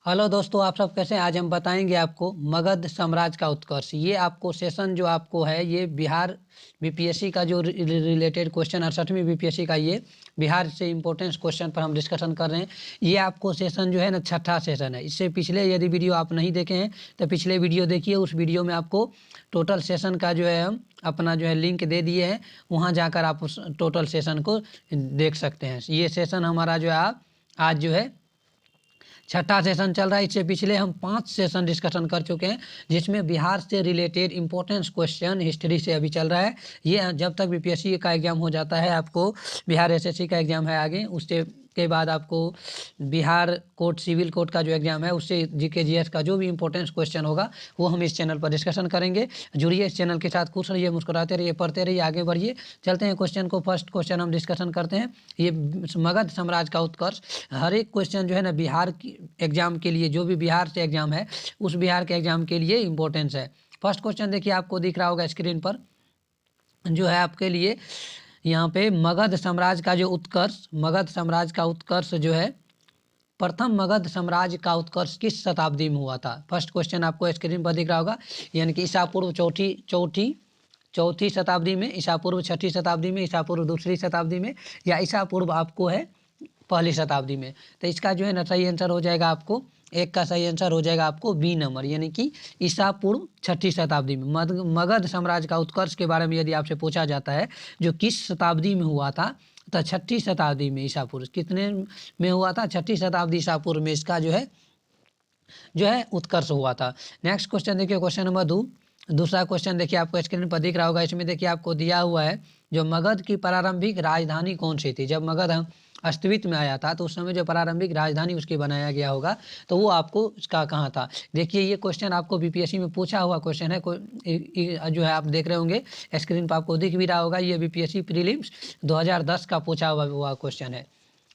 Hello दोस्तों, आप सब कैसे हैं। आज हम बताएंगे आपको मगध साम्राज्य का उत्कर्ष। ये आपको सेशन जो आपको है ये बिहार बीपीएससी का जो रिलेटेड क्वेश्चन 68वीं बीपीएससी का ये बिहार से इम्पोर्टेंस क्वेश्चन पर हम डिस्कशन कर रहे हैं। ये आपको सेशन जो है ना छठा सेशन है। इससे पिछले यदि वीडियो आप नहीं देखे हैं तो पिछले वीडियो देखिए। उस वीडियो में आपको टोटल सेशन का जो है हम अपना जो है लिंक दे दिए हैं, वहाँ जाकर आप उस टोटल सेशन को देख सकते हैं। ये सेशन हमारा जो है आज जो है छठा सेशन चल रहा है। इससे पिछले हम 5 सेशन डिस्कशन कर चुके हैं, जिसमें बिहार से रिलेटेड इंपॉर्टेंस क्वेश्चन हिस्ट्री से अभी चल रहा है। ये जब तक बीपीएससी का एग्ज़ाम हो जाता है, आपको बिहार एसएससी का एग्ज़ाम है आगे, उससे के बाद आपको बिहार कोर्ट सिविल कोर्ट का जो एग्ज़ाम है उससे जीके जीएस का जो भी इंपॉर्टेंस क्वेश्चन होगा वो हम इस चैनल पर डिस्कशन करेंगे। जुड़िए इस चैनल के साथ, खुश रहिए, मुस्कुराते रहिए, पढ़ते रहिए, आगे बढ़िए। चलते हैं क्वेश्चन को। फर्स्ट क्वेश्चन हम डिस्कशन करते हैं। ये मगध साम्राज्य का उत्कर्ष। हर एक क्वेश्चन जो है ना बिहार की एग्जाम के लिए, जो भी बिहार से एग्जाम है उस बिहार के एग्जाम के लिए इम्पोर्टेंस है। फर्स्ट क्वेश्चन देखिए, आपको दिख रहा होगा स्क्रीन पर, जो है आपके लिए यहाँ पे मगध साम्राज्य का जो उत्कर्ष, मगध साम्राज्य का उत्कर्ष जो है, प्रथम मगध साम्राज्य का उत्कर्ष किस शताब्दी में हुआ था। फर्स्ट क्वेश्चन आपको स्क्रीन पर दिख रहा होगा, यानी कि ईसा पूर्व चौथी शताब्दी में, ईसा पूर्व छठी शताब्दी में, ईसा पूर्व दूसरी शताब्दी में, या ईसा पूर्व आपको है पहली शताब्दी में। तो इसका जो है ना सही आंसर हो जाएगा आपको, एक का सही आंसर हो जाएगा आपको बी नंबर, यानी कि ईसा पूर्व छठी शताब्दी में। मगध साम्राज्य का उत्कर्ष के बारे में यदि आपसे पूछा जाता है जो किस शताब्दी में हुआ था, तो छठी शताब्दी में ईसा पूर्व। कितने में हुआ था? छठी शताब्दी ईसा पूर्व में इसका जो है उत्कर्ष हुआ था। नेक्स्ट क्वेश्चन देखिए, क्वेश्चन नंबर दूसरा क्वेश्चन देखिए, आपको स्क्रीन पर दिख रहा होगा। इसमें देखिए आपको दिया हुआ है जो मगध की प्रारंभिक राजधानी कौन सी थी। जब मगध अस्तित्व में आया था तो उस समय जो प्रारंभिक राजधानी उसकी बनाया गया होगा, तो वो आपको इसका कहाँ था। देखिए ये क्वेश्चन आपको बीपीएससी में पूछा हुआ क्वेश्चन है। जो है आप देख रहे होंगे स्क्रीन पर, आपको दिख भी रहा होगा। ये बीपीएससी प्रीलिम्स 2010 का पूछा हुआ क्वेश्चन है।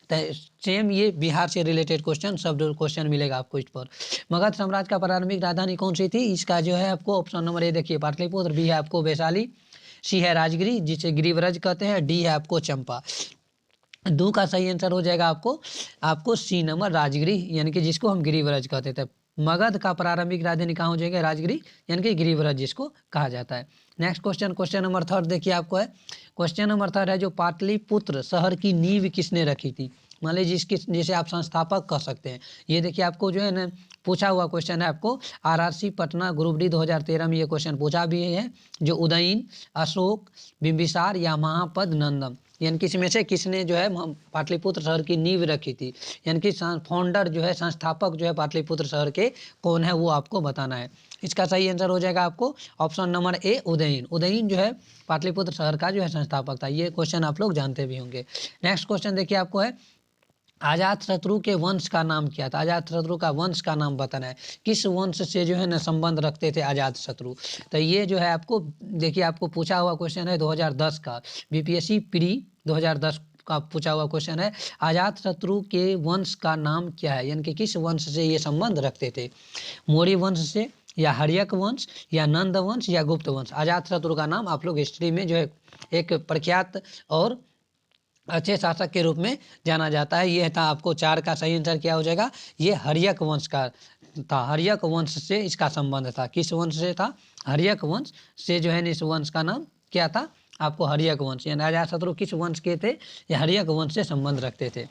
तो सेम ये बिहार से रिलेटेड क्वेश्चन, सब क्वेश्चन मिलेगा आपको इस पर। मगध साम्राज्य का प्रारंभिक राजधानी कौन सी थी? इसका जो है आपको ऑप्शन नंबर ए देखिए पाटलिपुत्र, बी है आपको वैशाली, सी है राजगिरी जिसे गिरिव्रज कहते हैं, डी है आपको चंपा। दो का सही आंसर हो जाएगा आपको सी नंबर राजगिरी, यानी कि जिसको हम गिरिव्रज कहते थे। मगध का प्रारंभिक राजधानी कहाँ हो जाएगा? राजगिरी, यानी कि गिरिव्रज जिसको कहा जाता है। Next question, question number third देखिए आपको है। क्वेश्चन नंबर थर्ड है जो पाटलिपुत्र शहर की नींव किसने रखी थी। मान लीजिए जिसे आप संस्थापक कह सकते हैं। ये देखिए आपको जो है ना पूछा हुआ क्वेश्चन है आपको आरआरसी पटना ग्रुप डी 2013 में ये क्वेश्चन पूछा भी है, जो उदयन, अशोक, बिंबिसार या महापद नंदन, यानी कि इसमें से किसने जो है पाटलिपुत्र शहर की नींव रखी थी, यानी कि फाउंडर जो है, संस्थापक जो है पाटलिपुत्र शहर के कौन है, वो आपको बताना है। इसका सही आंसर हो जाएगा आपको ऑप्शन नंबर ए उदयन। उदयन जो है पाटलिपुत्र शहर का जो है संस्थापक था। ये क्वेश्चन आप लोग जानते भी होंगे। नेक्स्ट क्वेश्चन देखिए आपको है अजातशत्रु के वंश का नाम क्या था। अजातशत्रु का वंश का नाम बताना है। किस वंश से जो है ना संबंध रखते थे अजातशत्रु। तो ये जो है आपको देखिए आपको पूछा हुआ क्वेश्चन है 2010 का, बीपीएससी प्री 2010 का पूछा हुआ क्वेश्चन है। अजातशत्रु के वंश का नाम क्या है, यानी कि किस वंश से ये संबंध रखते थे। मौर्य वंश से, या हर्यक वंश, या नंद वंश, या गुप्त वंश। अजातशत्रु का नाम आप लोग हिस्ट्री में जो है एक प्रख्यात और अच्छे शासक के रूप में जाना जाता है। ये था आपको 4 का सही आंसर क्या हो जाएगा, ये हर्यक वंश का था। हर्यक वंश से इसका संबंध था। किस वंश से था? हर्यक वंश से जो है इस वंश का नाम क्या था आपको, हर्यक वंश। यानी अजातशत्रु किस वंश के थे? ये हर्यक वंश से संबंध रखते थे।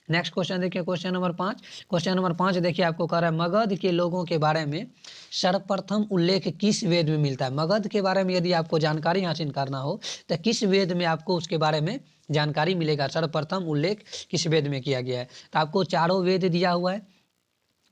नेक्स्ट क्वेश्चन देखिए, क्वेश्चन नंबर 5। क्वेश्चन नंबर 5 देखिए आपको कह रहा है मगध के लोगों के बारे में सर्वप्रथम उल्लेख किस वेद में मिलता है। मगध के बारे में यदि आपको जानकारी हासिल करना हो तो किस वेद में आपको उसके बारे में जानकारी मिलेगा, सर्वप्रथम उल्लेख किस वेद में किया गया है। तो आपको चारों वेद दिया हुआ है,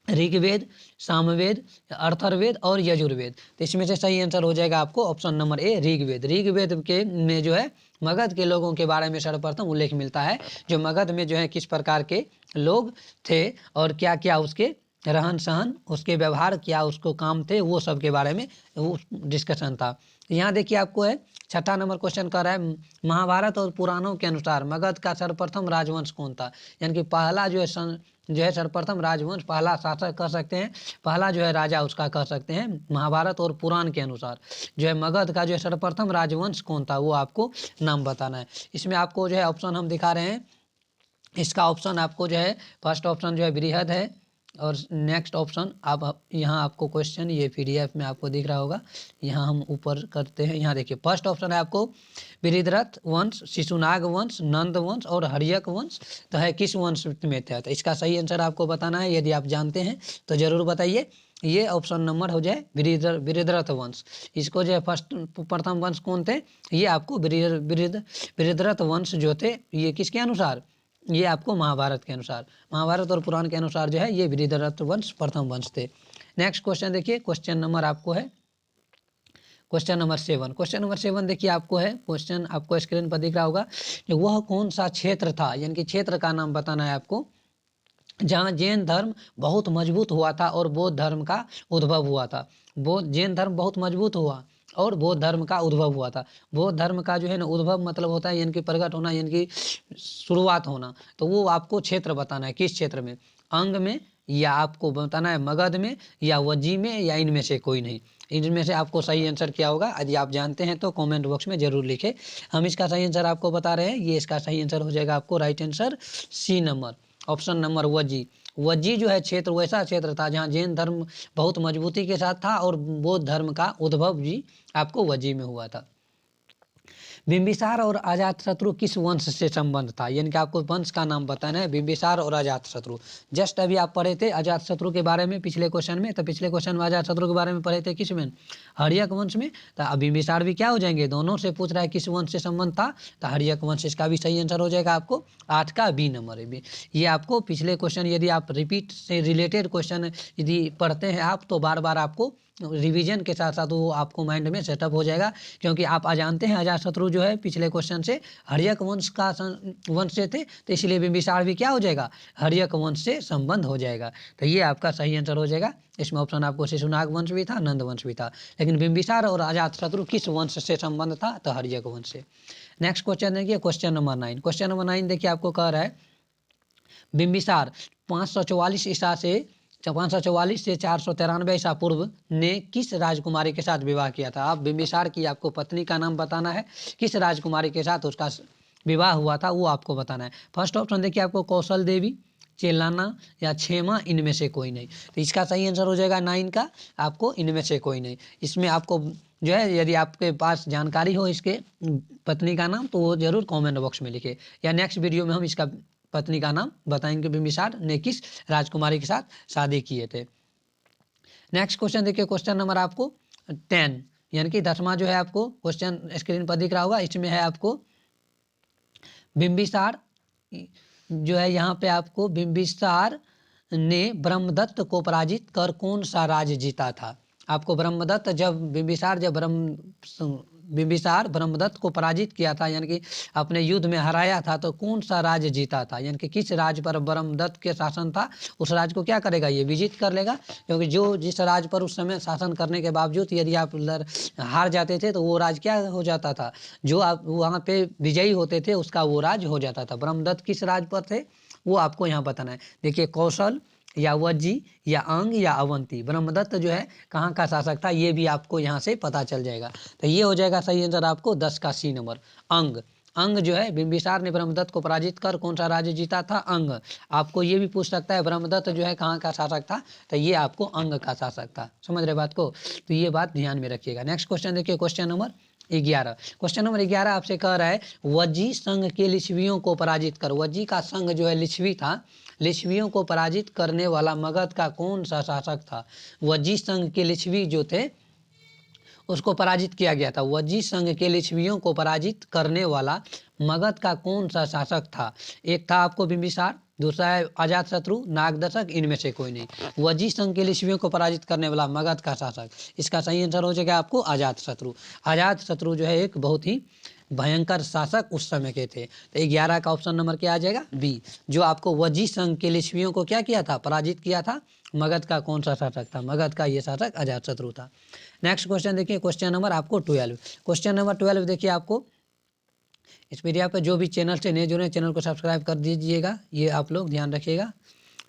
ऋग्वेद, सामवेद, अर्थर्वेद और यजुर्वेद। तो इसमें से सही आंसर हो जाएगा आपको option number A Rigveda. Rigveda के में जो है मगध के लोगों के बारे में सर्वप्रथम उल्लेख मिलता है, जो मगध में जो है किस प्रकार के लोग थे और क्या क्या उसके रहन सहन, उसके व्यवहार, क्या उसको काम थे, वो सब के बारे में वो डिस्कशन था। यहाँ देखिए आपको है छठा नंबर क्वेश्चन कर रहा है महाभारत और पुराणों के अनुसार मगध का सर्वप्रथम राजवंश कौन था। यानी कि पहला जो है सर्वप्रथम राजवंश, पहला शासक कह सकते हैं, पहला जो है राजा उसका कह सकते हैं। महाभारत और पुराण के अनुसार जो है मगध का जो है सर्वप्रथम राजवंश कौन था, वो आपको नाम बताना है। इसमें आपको जो है ऑप्शन हम दिखा रहे हैं। इसका ऑप्शन आपको जो है फर्स्ट ऑप्शन जो है बृहद है, और नेक्स्ट ऑप्शन आप यहाँ आपको क्वेश्चन ये PDF में आपको दिख रहा होगा, यहाँ हम ऊपर करते हैं। यहाँ देखिए फर्स्ट ऑप्शन है आपको बृहद्रथ वंश, शिशुनाग वंश, नंद वंश और हर्यक वंश, तो है किस वंश में था? तो इसका सही आंसर आपको बताना है। यदि आप जानते हैं तो जरूर बताइए। ये ऑप्शन नंबर हो जाए बृहद्रथ वंश। इसको जो है प्रथम वंश कौन थे? ये आपको बृहद्रथ वंश जो थे, ये किसके अनुसार? ये आपको महाभारत के अनुसार, महाभारत और पुराण के अनुसार जो है ये बृहद्रथ वंश प्रथम वंश थे। नेक्स्ट क्वेश्चन देखिए, क्वेश्चन नंबर आपको है क्वेश्चन नंबर 7। क्वेश्चन नंबर 7 देखिए आपको है, क्वेश्चन आपको स्क्रीन पर दिख रहा होगा। वह कौन सा क्षेत्र था, यानी कि क्षेत्र का नाम बताना है आपको, जहाँ जैन धर्म बहुत मजबूत हुआ था और बौद्ध धर्म का उद्भव हुआ था। जैन धर्म बहुत मजबूत हुआ और बौद्ध धर्म का उद्भव हुआ था। बौद्ध धर्म का जो है ना उद्भव मतलब होता है यानी कि प्रकट होना, यानी कि शुरुआत होना। तो वो आपको क्षेत्र बताना है, किस क्षेत्र में, अंग में, या आपको बताना है मगध में, या वज्जी में, या इनमें से कोई नहीं। इनमें से आपको सही आंसर क्या होगा? यदि आप जानते हैं तो कमेंट बॉक्स में जरूर लिखें। हम इसका सही आंसर आपको बता रहे हैं। ये इसका सही आंसर हो जाएगा आपको right answer C number, option number Vajji. Vajji जो है क्षेत्र वैसा क्षेत्र था जहाँ जैन धर्म बहुत मजबूती के साथ था और बौद्ध धर्म का उद्भव भी आपको वज्जी में हुआ था। बिंबिसार और अजातशत्रु किस वंश से संबंध था, यानी कि आपको वंश का नाम बताना है, बिंबिसार और अजातशत्रु। जस्ट अभी आप पढ़े थे अजातशत्रु के बारे में पिछले क्वेश्चन में, तो पिछले क्वेश्चन में अजातशत्रु के बारे में पढ़े थे किस में? हर्यक वंश में। तो अब बिंबिसार भी क्या हो जाएंगे? दोनों से पूछ रहा है किस वंश से संबंध था, तो हर्यक वंश। इसका भी सही आंसर हो जाएगा आपको 8 का बी नंबर है। ये आपको पिछले क्वेश्चन, यदि आप रिपीट से रिलेटेड क्वेश्चन यदि पढ़ते हैं आप, तो बार बार आपको रिवीजन के साथ साथ वो आपको माइंड में सेटअप हो जाएगा। क्योंकि आप जानते हैं अजातशत्रु जो है पिछले क्वेश्चन से हर्यक वंश का वंश से थे, तो इसलिए बिंबिसार भी क्या हो जाएगा? हर्यक वंश से संबंध हो जाएगा। तो ये आपका सही आंसर हो जाएगा। इसमें ऑप्शन आपको शिशुनाग वंश भी था, नंद वंश भी था, लेकिन बिंबिसार और अजातशत्रु किस वंश से संबंध था? तो हर्यक वंश से। नेक्स्ट क्वेश्चन देखिए, क्वेश्चन नंबर 9। क्वेश्चन नंबर 9 देखिए आपको कह रहा है बिंबिसार 544 ईसा से 544 से 493 ईसा पूर्व ने किस राजकुमारी के साथ विवाह किया था? आप बिंबिसार की आपको पत्नी का नाम बताना है, किस राजकुमारी के साथ उसका विवाह हुआ था वो आपको बताना है। फर्स्ट ऑप्शन देखिए आपको कौशल देवी, चेलाना या क्षेमा, इनमें से कोई नहीं। तो इसका सही आंसर हो जाएगा 9 का आपको इनमें से कोई नहीं। इसमें आपको जो है यदि आपके पास जानकारी हो इसके पत्नी का नाम, तो वो जरूर कमेंट बॉक्स में लिखे, या नेक्स्ट वीडियो में हम इसका पत्नी का नाम बताएंगे बिंबिसार ने किस राजकुमारी के साथ शादी किए थे। नेक्स्ट क्वेश्चन देखिए, क्वेश्चन नंबर आपको 10, यानी कि 10वां जो है आपको क्वेश्चन स्क्रीन पर दिख रहा होगा। इसमें है आपको बिंबिसार जो है, यहाँ पे आपको बिंबिसार ने ब्रह्मदत्त को पराजित कर कौन सा राज्य जीता था? आपको ब्रह्मदत्त जब बिंबिसार ब्रह्मदत्त को पराजित किया था, यानी कि अपने युद्ध में हराया था, तो कौन सा राज्य जीता था, यानी कि किस राज्य पर ब्रह्मदत्त के शासन था, उस राज्य को क्या करेगा? ये विजित कर लेगा। क्योंकि जिस राज्य पर उस समय शासन करने के बावजूद यदि आप हार जाते थे, तो वो राज्य क्या हो जाता था? जो आप वहाँ पे विजयी होते थे उसका वो राज्य हो जाता था। ब्रह्मदत्त किस राज्य पर थे वो आपको यहाँ बताना है। देखिए कौशल या वज्जी या अंग या अवंती, ब्रह्मदत्त जो है कहाँ का शासक था, ये भी आपको यहाँ से पता चल जाएगा। तो ये हो जाएगा सही आंसर आपको 10 का सी नंबर, अंग। अंग जो है बिंबिसार ने ब्रह्मदत्त को पराजित कर कौन सा राज्य जीता था? अंग। आपको ये भी पूछ सकता है ब्रह्मदत्त जो है कहाँ का शासक था, तो ये आपको अंग का शासक था। समझ रहे बात को? तो ये बात ध्यान में रखिएगा। नेक्स्ट क्वेश्चन देखिए, क्वेश्चन नंबर 11। क्वेश्चन नंबर 11 आपसे कह रहा है वज्जी संघ के लिच्छवियों को पराजित कर, वज्जी का संघ जो है लिच्छवी था, लिच्छवियों को पराजित करने वाला मगध का कौन सा शासक था? वज्जी संघ के लिच्छवी जो थे उसको पराजित किया गया था। वज्जी संघ के लिच्छवियों को पराजित करने वाला मगध का कौन सा शासक था? एक था आपको बिंबिसार, दूसरा है अजातशत्रु, नागदशक, इनमें से कोई नहीं। वज्जी संघ के लिच्छवियों को पराजित करने वाला मगध का शासक, इसका सही आंसर हो जाएगा आपको अजातशत्रु। अजातशत्रु जो है एक बहुत ही भयंकर शासक उस समय के थे। तो 11 का ऑप्शन नंबर क्या आ जाएगा? बी। जो आपको वज्जी संघ के लिच्छवियों को क्या किया था? पराजित किया था। मगध का कौन सा शासक था? मगध का ये शासक अजातशत्रु था। नेक्स्ट क्वेश्चन देखिए, क्वेश्चन नंबर आपको 12। क्वेश्चन नंबर 12 देखिए आपको इस वीडियो पर जो भी चैनल से नए जुड़े चैनल को सब्सक्राइब कर दीजिएगा, ये आप लोग ध्यान रखिएगा।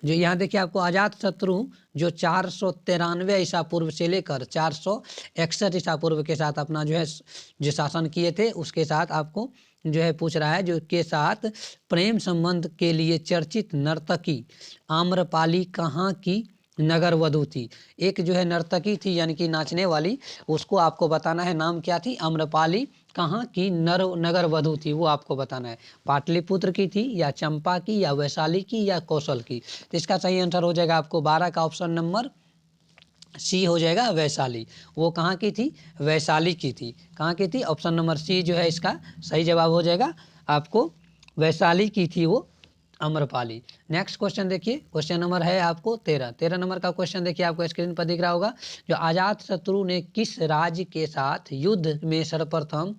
जो यहाँ देखिए आपको अजातशत्रु जो 493 ईसा पूर्व से लेकर 461 ईसा पूर्व के साथ अपना जो है जो शासन किए थे, उसके साथ आपको जो है पूछ रहा है, जो के साथ प्रेम संबंध के लिए चर्चित नर्तकी आम्रपाली कहाँ की नगर वधू थी। एक जो है नर्तकी थी यानी कि नाचने वाली, उसको आपको बताना है नाम क्या थी, आम्रपाली कहाँ की नगर वधू थी, वो आपको बताना है। पाटलिपुत्र की थी या चंपा की या वैशाली की या कौशल की। तो इसका सही आंसर हो जाएगा आपको 12 का ऑप्शन नंबर सी हो जाएगा, वैशाली। वो कहाँ की थी, वैशाली की थी। कहाँ की थी, ऑप्शन नंबर सी जो है इसका सही जवाब हो जाएगा आपको, वैशाली की थी वो अम्रपाली। नेक्स्ट क्वेश्चन देखिए, क्वेश्चन नंबर है आपको 13 नंबर का क्वेश्चन देखिए, आपको स्क्रीन पर दिख रहा होगा। जो अजात शत्रु ने किस राज्य के साथ युद्ध में सर्वप्रथम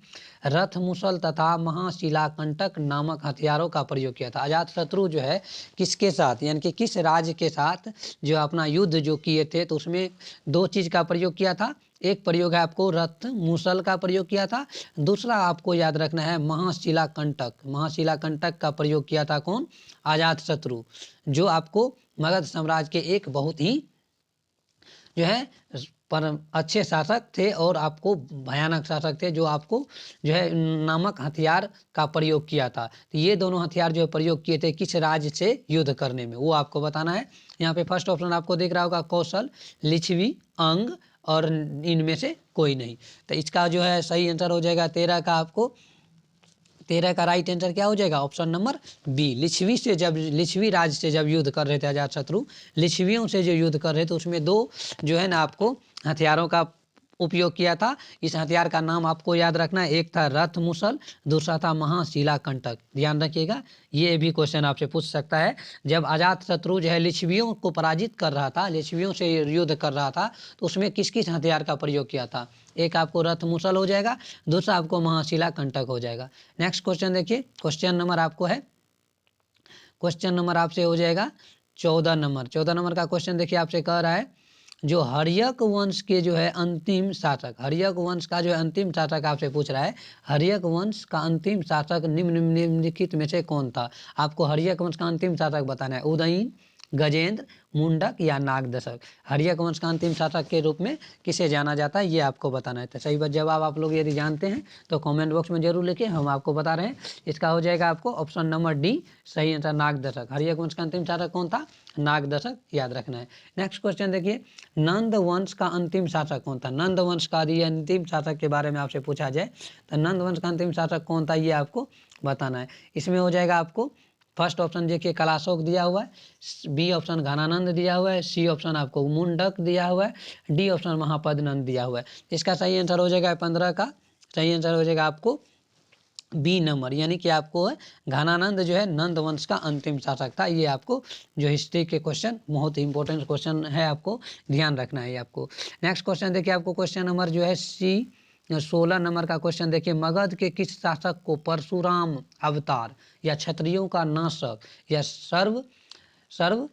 रथ मुसल तथा महाशिलाकंटक नामक हथियारों का प्रयोग किया था। अजात शत्रु जो है किसके साथ यानी कि किस राज्य के साथ जो अपना युद्ध जो किए थे, तो उसमें दो चीज़ का प्रयोग किया था। एक प्रयोग है आपको रथ मूसल का प्रयोग किया था, दूसरा आपको याद रखना है महाशिलाकंटक। महाशिलाकंटक का प्रयोग किया था कौन, अजात शत्रु, जो आपको मगध साम्राज्य के एक बहुत ही जो है पर अच्छे शासक थे और आपको भयानक शासक थे, जो आपको जो है नामक हथियार का प्रयोग किया था। तो ये दोनों हथियार जो है प्रयोग किए थे किस राज्य से युद्ध करने में, वो आपको बताना है। यहाँ पे फर्स्ट ऑप्शन आपको दिख रहा होगा कौशल, लिच्छवी, अंग और इनमें से कोई नहीं। तो इसका जो है सही आंसर हो जाएगा 13 का, आपको 13 का राइट आंसर क्या हो जाएगा, ऑप्शन नंबर बी। लिच्छवी राज्य से जब युद्ध कर रहे थे अजात शत्रु, लिच्छवियों से जो युद्ध कर रहे थे, उसमें दो जो है ना आपको हथियारों का उपयोग किया था। इस हथियार का नाम आपको याद रखना है, एक था रथ मुसल, दूसरा था महाशिलाकंटक। ध्यान रखिएगा, ये भी क्वेश्चन आपसे पूछ सकता है। जब अजात शत्रु जो है लिच्छवियों को पराजित कर रहा था, लिच्छवियों से युद्ध कर रहा था, तो उसमें किस किस हथियार का प्रयोग किया था। एक आपको रथ मुसल हो जाएगा, दूसरा आपको महाशिलाकंटक हो जाएगा। नेक्स्ट क्वेश्चन देखिए, क्वेश्चन नंबर आपको है, क्वेश्चन नंबर आपसे हो जाएगा 14 नंबर। 14 नंबर का क्वेश्चन देखिए, आपसे कह रहा है जो हर्यक वंश के जो है अंतिम शासक, हर्यक वंश का जो है अंतिम शासक आपसे पूछ रहा है, हर्यक वंश का अंतिम शासक निम्नलिखित में से कौन था। आपको हर्यक वंश का अंतिम शासक बताना है, उदयन, गजेंद्र, मुंडक या नागदशक। हर्यक वंश का अंतिम शासक के रूप में किसे जाना जाता है, ये आपको बताना है। तो सही जवाब आप लोग यदि जानते हैं तो कमेंट बॉक्स में जरूर लिखिए, हम आपको बता रहे हैं। इसका हो जाएगा आपको ऑप्शन नंबर डी सही आंसर, नागदशक। हर्यक वंश का अंतिम शासक कौन था, नागदशक, याद रखना है। नेक्स्ट क्वेश्चन देखिए, नंद वंश का अंतिम शासक कौन था। नंद वंश का यदि अंतिम शासक के बारे में आपसे पूछा जाए तो नंद वंश का अंतिम शासक कौन था, ये आपको बताना है। इसमें हो जाएगा आपको फर्स्ट ऑप्शन देखिए कलाशोक दिया हुआ है, बी ऑप्शन घनानंद दिया हुआ है, सी ऑप्शन आपको मुंडक दिया हुआ है, डी ऑप्शन महापद्नंद दिया हुआ है। इसका सही आंसर हो जाएगा 15 का सही आंसर हो जाएगा आपको बी नंबर, यानी कि आपको घनानंद जो है नंद वंश का अंतिम शासक था। ये आपको जो हिस्ट्री के क्वेश्चन बहुत ही इंपॉर्टेंट क्वेश्चन है, आपको ध्यान रखना है आपको। नेक्स्ट क्वेश्चन देखिए, आपको क्वेश्चन नंबर जो है सी 16 नंबर का क्वेश्चन देखिए, मगध के किस शासक को परशुराम अवतार या क्षत्रियों का नाशक या सर्व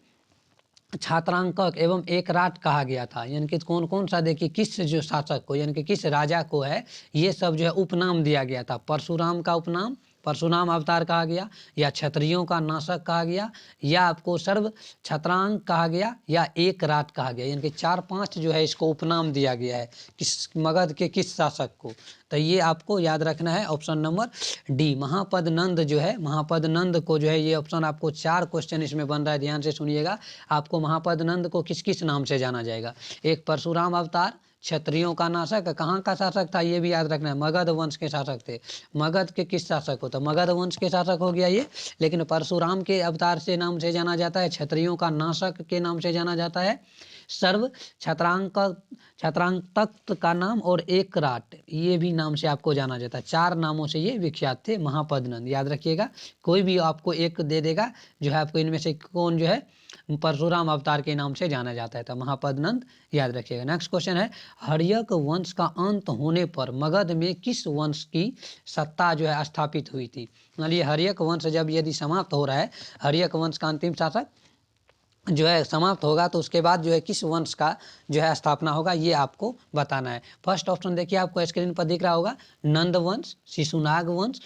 छात्रांकक एवं एकराट कहा गया था। यानी कि कौन कौन सा देखिए किस जो शासक को यानी कि किस राजा को है ये सब जो है उपनाम दिया गया था। परशुराम का उपनाम परशुराम अवतार कहा गया, या क्षत्रियों का नाशक कहा गया, या आपको सर्व छत्रांक कहा गया, या एक राट कहा गया। यानी कि 4-5 जो है इसको उपनाम दिया गया है किस मगध के किस शासक को। तो ये आपको याद रखना है ऑप्शन नंबर डी महापद्नंद जो है, महापद्नंद को जो है ये ऑप्शन आपको 4 क्वेश्चन इसमें बन रहा है, ध्यान से सुनिएगा। आपको महापद्नंद को किस किस नाम से जाना जाएगा, एक परशुराम अवतार, क्षत्रियों का नाशक, कहाँ का शासक था ये भी याद रखना है, मगध वंश के शासक थे। मगध के किस शासक को, तो मगध वंश के शासक हो गया ये, लेकिन परशुराम के अवतार से नाम से जाना जाता है, क्षत्रियों का नाशक के नाम से जाना जाता है, सर्व छत्रांक का नाम और एक राट ये भी नाम से आपको जाना जाता है। 4 नामों से ये विख्यात थे महापद्नंद, याद रखिएगा। कोई भी आपको एक दे देगा जो है आपको इनमें से कौन जो है परशुराम अवतार के नाम से जाना जाता है, तो महापद्नंद याद रखिएगा। नेक्स्ट क्वेश्चन है, हर्यक वंश का अंत होने पर मगध में किस वंश की सत्ता जो है स्थापित हुई थी। मान लीजिए हर्यक वंश जब यदि समाप्त हो रहा है, हर्यक वंश का अंतिम शासक जो है समाप्त होगा, तो उसके बाद जो है किस वंश का जो है स्थापना होगा ये आपको बताना है। फर्स्ट ऑप्शन देखिए आपको स्क्रीन पर दिख रहा होगा, नंद वंश, शिशुनाग वंश,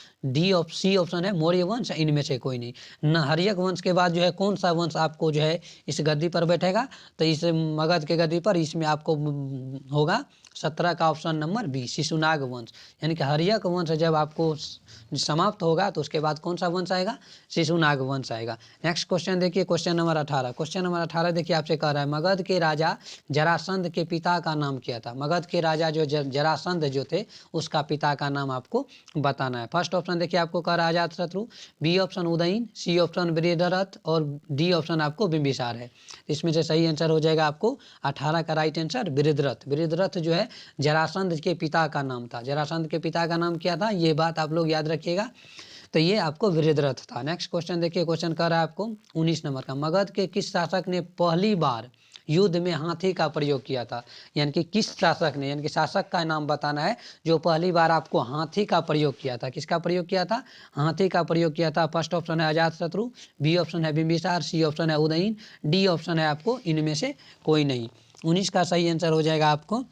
सी ऑप्शन है मौर्य वंश, इनमें से कोई नहीं। न हर्यक वंश के बाद जो है कौन सा वंश आपको जो है इस गद्दी पर बैठेगा, तो इस मगध के गद्दी पर इसमें आपको होगा 17 का ऑप्शन नंबर बी शिशुनाग वंश, यानी कि हर्यक वंश जब आपको समाप्त होगा तो उसके बाद कौन सा वंश आएगा, शिशुनाग वंश आएगा। नेक्स्ट क्वेश्चन देखिए, क्वेश्चन नंबर 18। क्वेश्चन नंबर 18 देखिए आपसे कह रहा है मगध के राजा जरासंध के पिता का नाम क्या था। मगध के राजा जो जरासंध जो थे उसका पिता का नाम आपको बताना है। फर्स्ट ऑप्शन देखिए आपको कह रहा है Ajatashatru, B option Udayan, C option Vriddharath और डी ऑप्शन आपको बिंबिसार है। इसमें से सही आंसर हो जाएगा आपको 18 का राइट आंसर वृद्धरथ। वृद्धरथ जो है जरासंध के पिता का नाम था। जरासंध के पिता का नाम क्या था, ये बात आप लोग याद रखिएगा। तो ये आपको वृद्धरथ था। नेक्स्ट क्वेश्चन देखिए, क्वेश्चन कर रहा है आपको 19 नंबर का, मगध के किस शासक ने पहली बार युद्ध में हाथी का प्रयोग किया था। यानी कि किस शासक ने, यानी कि शासक का नाम बताना है जो पहली बार आपको हाथी का प्रयोग किया था। किसका प्रयोग किया था, हाथी का प्रयोग किया था। फर्स्ट ऑप्शन है अजातशत्रु, बी ऑप्शन है बिंबिसार, सी ऑप्शन है उदयन, डी ऑप्शन है आपको इनमें से कोई नहीं। 19 का सही आंसर हो जाएगा आपको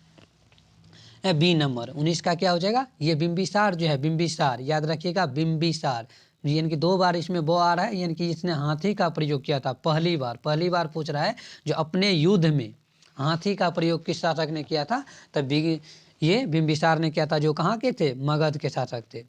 बी नंबर। 19 का क्या हो जाएगा, ये बिंबिसार जो है, बिंबिसार याद रखिएगा, बिंबिसार। यानी कि 2 बार इसमें बो आ रहा है, यानी कि इसने हाथी का प्रयोग किया था पहली बार। पहली बार पूछ रहा है जो अपने युद्ध में हाथी का प्रयोग किस शासक ने किया था, तब ये बिंबिसार ने किया था, जो कहाँ के थे, मगध के शासक थे।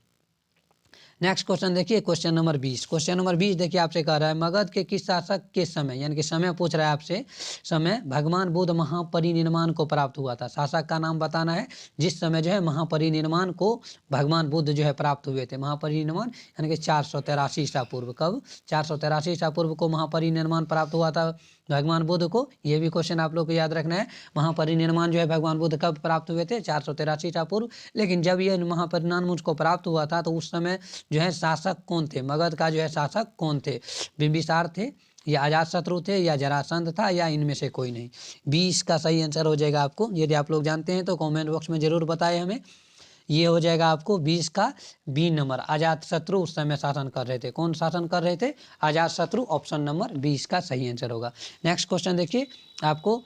नेक्स्ट क्वेश्चन देखिए, क्वेश्चन नंबर 20। क्वेश्चन नंबर 20 देखिए आपसे कह रहा है मगध के किस शासक के समय, यानी कि समय पूछ रहा है आपसे, समय भगवान बुद्ध महापरिनिर्वाण को प्राप्त हुआ था। शासक का नाम बताना है जिस समय जो है महापरिनिर्वाण को भगवान बुद्ध जो है प्राप्त हुए थे। महापरिनिर्वाण यानी कि 483 ईसा पूर्व। कब, 483 ईसा पूर्व को महापरिनिर्वाण प्राप्त हुआ था भगवान बुद्ध को। ये भी क्वेश्चन आप लोग को याद रखना है। महापरिनिर्वाण जो है भगवान बुद्ध कब प्राप्त हुए थे, 483 ईसा पूर्व। लेकिन जब यह महापरिनिर्वाण मुझको प्राप्त हुआ था तो उस समय जो है शासक कौन थे, मगध का जो है शासक कौन थे, बिंबिसार थे या अजातशत्रु थे या जरासंध था या इनमें से कोई नहीं। 20 का सही आंसर हो जाएगा आपको। यदि आप लोग जानते हैं तो कमेंट बॉक्स में जरूर बताएं हमें। ये हो जाएगा आपको 20 का बी नंबर, अजातशत्रु उस समय शासन कर रहे थे। कौन शासन कर रहे थे, अजातशत्रु। ऑप्शन नंबर 20 का सही आंसर होगा। नेक्स्ट क्वेश्चन देखिए आपको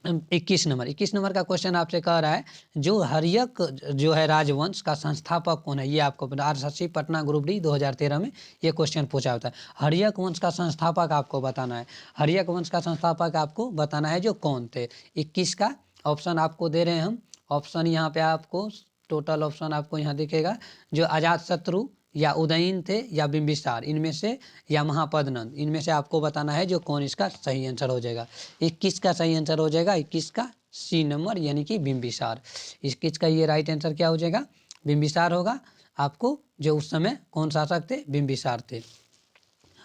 21 नंबर। 21 नंबर का क्वेश्चन आपसे कह रहा है जो हर्यक जो है राजवंश का संस्थापक कौन है। ये आपको RSSC पटना ग्रुप डी 2013 में ये क्वेश्चन पूछा होता है। हर्यक वंश का संस्थापक आपको बताना है। हर्यक वंश का संस्थापक आपको बताना है जो कौन थे। 21 का ऑप्शन आपको दे रहे हैं हम। ऑप्शन यहाँ पे आपको टोटल ऑप्शन आपको यहाँ दिखेगा, जो अजातशत्रु या उदयन थे या बिंबिसार इनमें से, या महापद्मनंद इनमें से आपको बताना है जो कौन इसका सही आंसर हो जाएगा। 21 का सही आंसर हो जाएगा 21 का सी नंबर, यानी कि बिंबिसार। 21 का ये राइट आंसर क्या हो जाएगा, बिंबिसार होगा। आपको जो उस समय कौन शासक थे, बिंबिसार थे।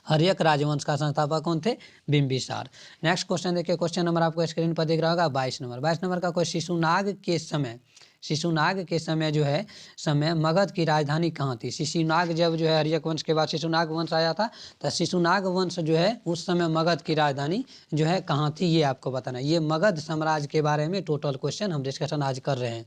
हर्यक राजवंश का संस्थापक कौन थे, बिंबिसार। नेक्स्ट क्वेश्चन देखिए, क्वेश्चन नंबर आपको स्क्रीन पर दिख रहा होगा 22 नंबर। 22 नंबर का कोई शिशुनाग के समय, शिशुनाग के समय जो है समय मगध की राजधानी कहाँ थी। शिशुनाग जब जो है हर्यक वंश के बाद शिशुनाग वंश आया था, तो शिशुनाग वंश जो है उस समय मगध की राजधानी जो है कहाँ थी, ये आपको बताना है। ये मगध साम्राज्य के बारे में टोटल क्वेश्चन हम डिस्कशन आज कर रहे हैं।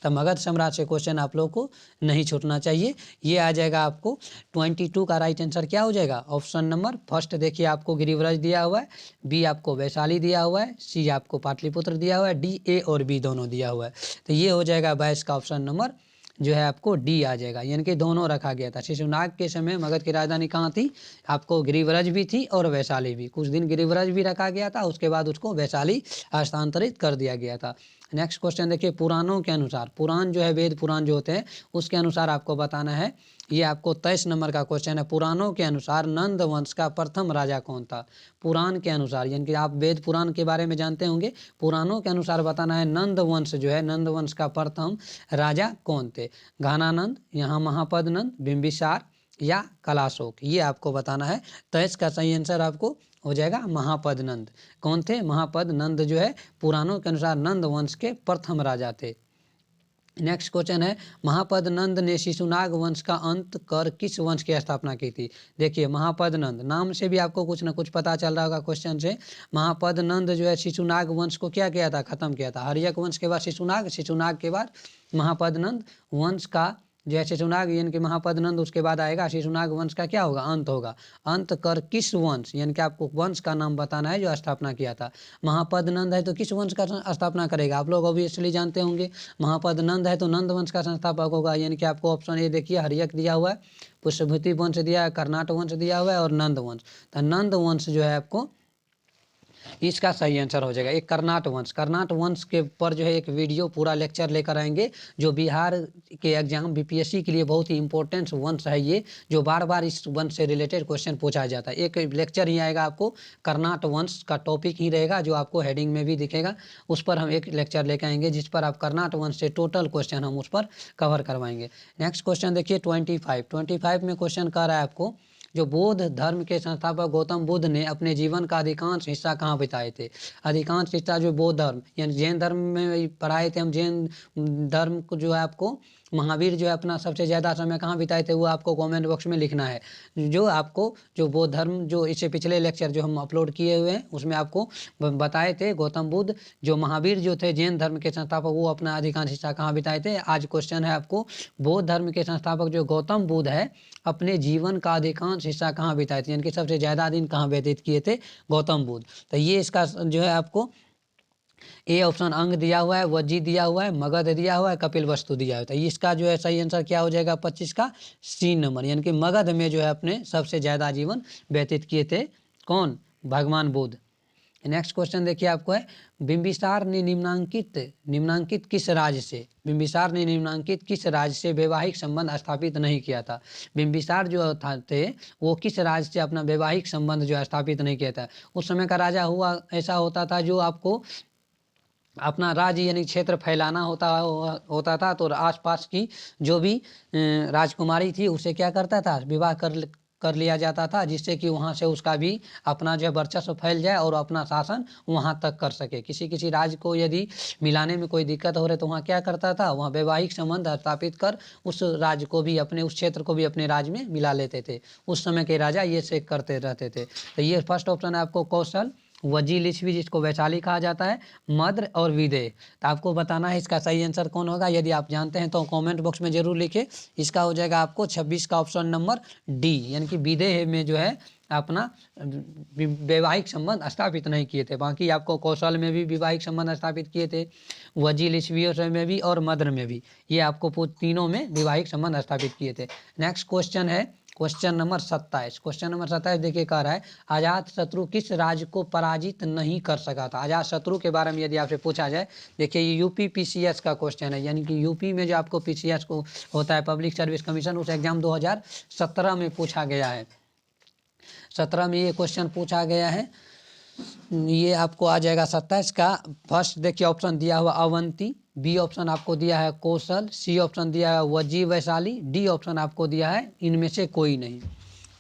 तो मगध साम्राज्य से क्वेश्चन आप लोग को नहीं छूटना चाहिए। ये आ जाएगा आपको 22 का राइट आंसर क्या हो जाएगा, ऑप्शन नंबर फर्स्ट देखिए आपको गिरिव्रज दिया हुआ है, बी आपको वैशाली दिया हुआ है, सी आपको पाटलिपुत्र दिया हुआ है, डी ए और बी दोनों दिया हुआ है। तो ये हो जाएगा 22 का ऑप्शन नंबर जो है आपको डी आ जाएगा, यानी कि दोनों रखा गया था। शिशुनाग के समय मगध की राजधानी कहाँ थी, आपको गिरिव्रज भी थी और वैशाली भी। कुछ दिन गिरिव्रज भी रखा गया था, उसके बाद उसको वैशाली हस्तांतरित कर दिया गया था। नेक्स्ट क्वेश्चन देखिए, पुराणों के अनुसार, पुराण जो है वेद पुराण जो होते हैं उसके अनुसार आपको बताना है। ये आपको 23 नंबर का क्वेश्चन है। पुराणों के अनुसार नंद वंश का प्रथम राजा कौन था। पुराण के अनुसार, यानी कि आप वेद पुराण के बारे में जानते होंगे, पुराणों के अनुसार बताना है नंद वंश जो है, नंद वंश का प्रथम राजा कौन थे। घानानंद, यहाँ महापद्मनंद, बिंबिसार या कलाशोक, ये आपको बताना है। तो इसका सही आंसर आपको हो जाएगा महापद्मनंद। कौन थे, महापद्मनंद जो है पुराणों के अनुसार नंद वंश के प्रथम राजा थे। नेक्स्ट क्वेश्चन है, महापद्मनंद ने शिशुनाग वंश का अंत कर किस वंश की स्थापना की थी। देखिए महापद्मनंद नाम से भी आपको कुछ ना कुछ पता चल रहा होगा क्वेश्चन से। महापद्मनंद जो है शिशुनाग वंश को क्या किया था, खत्म किया था। हर्यक वंश के बाद शिशुनाग, शिशुनाग के बाद महापद्मनंद वंश का जो है शिशुनाग यानी कि महापद्मनंद उसके बाद आएगा। शिशुनाग वंश का क्या होगा, अंत होगा। अंत कर किस वंश, यानी कि आपको वंश का नाम बताना है जो स्थापना किया था। महापद्मनंद है तो किस वंश का स्थापना करेगा, आप लोग ऑब्वियसली जानते होंगे। महापद्मनंद है तो नंद वंश का संस्थापक होगा, यानी कि आपको ऑप्शन ए देखिए, हर्यक दिया हुआ है, पुष्यभूति वंश दिया है, कर्नाट वंश दिया हुआ है और नंद वंश। तो नंद वंश जो है आपको इसका सही आंसर हो जाएगा एक कर्नाट वंश। कर्नाट वंश के ऊपर जो है एक वीडियो पूरा लेक्चर लेकर आएंगे, जो बिहार के एग्जाम बीपीएससी के लिए बहुत ही इंपॉर्टेंट वंश है ये, जो बार बार इस वंश से रिलेटेड क्वेश्चन पूछा जाता है। एक लेक्चर ही आएगा आपको, कर्नाट वंश का टॉपिक ही रहेगा, जो आपको हेडिंग में भी दिखेगा, उस पर हम एक लेक्चर लेकर आएंगे जिस पर आप कर्नाट वंश से टोटल क्वेश्चन हम उस पर कवर करवाएंगे। नेक्स्ट क्वेश्चन देखिए 25 में क्वेश्चन कर रहा है आपको, जो बौद्ध धर्म के संस्थापक गौतम बुद्ध ने अपने जीवन का अधिकांश हिस्सा कहाँ बिताए थे। अधिकांश हिस्सा जो बौद्ध धर्म यानी जैन धर्म में पढ़ाए थे हम, जैन धर्म को जो है आपको महावीर जो है अपना सबसे ज़्यादा समय कहाँ बिताए थे वो आपको कमेंट बॉक्स में लिखना है। जो आपको जो बौद्ध धर्म जो इससे पिछले लेक्चर जो हम अपलोड किए हुए हैं उसमें आपको बताए थे गौतम बुद्ध जो महावीर जो थे जैन धर्म के संस्थापक, वो अपना अधिकांश हिस्सा कहाँ बिताए थे। आज क्वेश्चन है आपको, बौद्ध धर्म के संस्थापक जो गौतम बुद्ध है अपने जीवन का अधिकांश हिस्सा कहाँ बिताए थे, यानी कि सबसे ज़्यादा दिन कहाँ व्यतीत किए थे गौतम बुद्ध। तो ये इसका जो है आपको ए ऑप्शन अंग दिया हुआ है, वज्जी दिया हुआ है, मगध दिया हुआ है, कपिल वस्तु दिया हुआ है। तो इसका जो है सही आंसर क्या हो जाएगा 25 का सी नंबर, यानी कि मगध में जो है अपने सबसे ज़्यादा जीवन व्यतीत किए थे कौन, भगवान बुद्ध। नेक्स्ट क्वेश्चन देखिए आपको है, बिंबिसार ने निम्नांकित किस राज्य से, बिंबिसार ने निम्नांकित किस राज्य से वैवाहिक संबंध स्थापित नहीं किया था। बिंबिसार जो थे वो किस राज्य से अपना वैवाहिक संबंध जो स्थापित नहीं किया था। उस समय का राजा हुआ ऐसा होता था जो आपको अपना राज्य यानी क्षेत्र फैलाना होता था, तो आसपास की जो भी राजकुमारी थी उसे क्या करता था, विवाह कर लिया जाता था, जिससे कि वहाँ से उसका भी अपना जो है वर्चस्व फैल जाए और अपना शासन वहाँ तक कर सके। किसी राज्य को यदि मिलाने में कोई दिक्कत हो रही तो वहाँ क्या करता था, वहाँ वैवाहिक संबंध स्थापित कर उस राज्य को भी अपने उस क्षेत्र को भी अपने राज्य में मिला लेते थे। उस समय के राजा ये से करते रहते थे। तो ये फर्स्ट ऑप्शन है आपको कौशल, वजी लिच्छवी जिसको वैशाली कहा जाता है, मद्र और विदेह। तो आपको बताना है इसका सही आंसर कौन होगा। यदि आप जानते हैं तो कमेंट बॉक्स में जरूर लिखिए। इसका हो जाएगा आपको 26 का ऑप्शन नंबर डी, यानी कि विदेह में जो है अपना वैवाहिक संबंध स्थापित नहीं किए थे। बाकी आपको कौशल में भी वैवाहिक संबंध स्थापित किए थे, वजी लिच्छवी में भी और मद्र में भी, ये आपको तीनों में वैवाहिक संबंध स्थापित किए थे। नेक्स्ट क्वेश्चन है क्वेश्चन नंबर 27। क्वेश्चन नंबर 27 देखिए कह रहा है, अजात शत्रु किस राज्य को पराजित नहीं कर सका था। अजात शत्रु के बारे में यदि आपसे पूछा जाए, देखिए ये यूपी पीसीएस का क्वेश्चन है, यानी कि यूपी में जो आपको पीसीएस को होता है पब्लिक सर्विस कमीशन, उस एग्जाम 2017 में पूछा गया है। 17 में ये क्वेश्चन पूछा गया है। ये आपको आ जाएगा 27 का। फर्स्ट देखिए ऑप्शन दिया हुआ अवंती, बी ऑप्शन आपको दिया है कौशल, सी ऑप्शन दिया है वजी वैशाली, डी ऑप्शन आपको दिया है इनमें से कोई नहीं।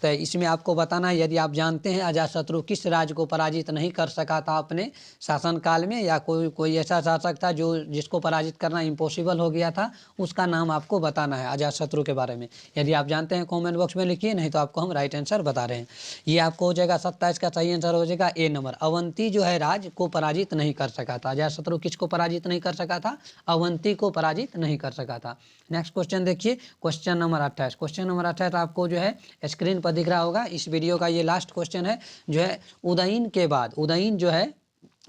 तो इसमें आपको बताना है यदि आप जानते हैं अजातशत्रु किस राज्य को पराजित नहीं कर सका था अपने शासनकाल में, या कोई ऐसा शासक था जो जिसको पराजित करना इम्पॉसिबल हो गया था, उसका नाम आपको बताना है अजातशत्रु के बारे में। यदि आप जानते हैं कमेंट बॉक्स में लिखिए, नहीं तो आपको हम राइट आंसर बता रहे हैं। ये आपको हो जाएगा 27 का सही आंसर हो जाएगा ए नंबर, अवंती जो है राज्य को पराजित नहीं कर सका था। अजातशत्रु किसको पराजित नहीं कर सका था, अवंती को पराजित नहीं कर सका था। नेक्स्ट क्वेश्चन देखिए क्वेश्चन नंबर 28। क्वेश्चन नंबर 28 आपको जो है स्क्रीन पर दिख रहा होगा, इस वीडियो का ये लास्ट क्वेश्चन है। जो है उदयन के बाद, उदयन जो है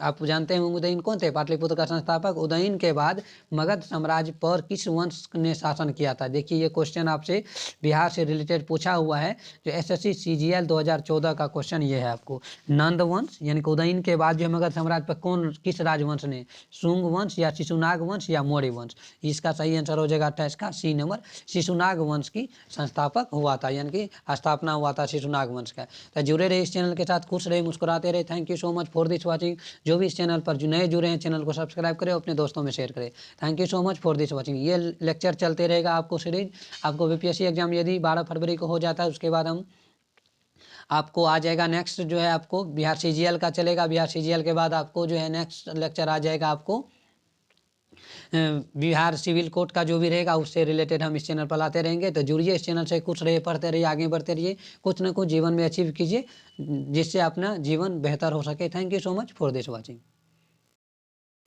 आप जानते हैं उदयन कौन थे, पाटलिपुत्र का संस्थापक। उदयन के बाद मगध साम्राज्य पर किस वंश ने शासन किया था। देखिए ये क्वेश्चन आपसे बिहार से रिलेटेड पूछा हुआ है, जो एसएससी सीजीएल 2014 का क्वेश्चन ये है आपको। नंद वंश यानी कि उदयन के बाद जो मगध साम्राज्य पर किस राजवंश ने, शुंग वंश या शिशुनाग वंश या मौर्य वंश। इसका सही आंसर हो जाएगा 28 का सी नंबर, शिशुनाग वंश की संस्थापक हुआ था, यानी कि स्थापना हुआ था शिशुनाग वंश का। तो जुड़े रहे इस चैनल के साथ, खुश रहे, मुस्कुराते रहे। Thank you so much for this watching. जो भी इस चैनल पर जो नए जुड़े हैं चैनल को सब्सक्राइब करें, अपने दोस्तों में शेयर करें। Thank you so much for this watching. ये लेक्चर चलते रहेगा आपको सीरीज। आपको बीपीएससी एग्जाम यदि 12 फरवरी को हो जाता है, उसके बाद हम आपको आ जाएगा नेक्स्ट जो है आपको बिहार सीजीएल का चलेगा। बिहार सीजीएल के बाद आपको जो है नेक्स्ट लेक्चर आ जाएगा आपको बिहार सिविल कोर्ट का जो भी रहेगा उससे रिलेटेड हम इस चैनल पर लाते रहेंगे। तो जुड़िए इस चैनल से, खुश रहिए, पढ़ते रहिए, आगे बढ़ते रहिए, कुछ ना कुछ जीवन में अचीव कीजिए जिससे अपना जीवन बेहतर हो सके। Thank you so much for this watching.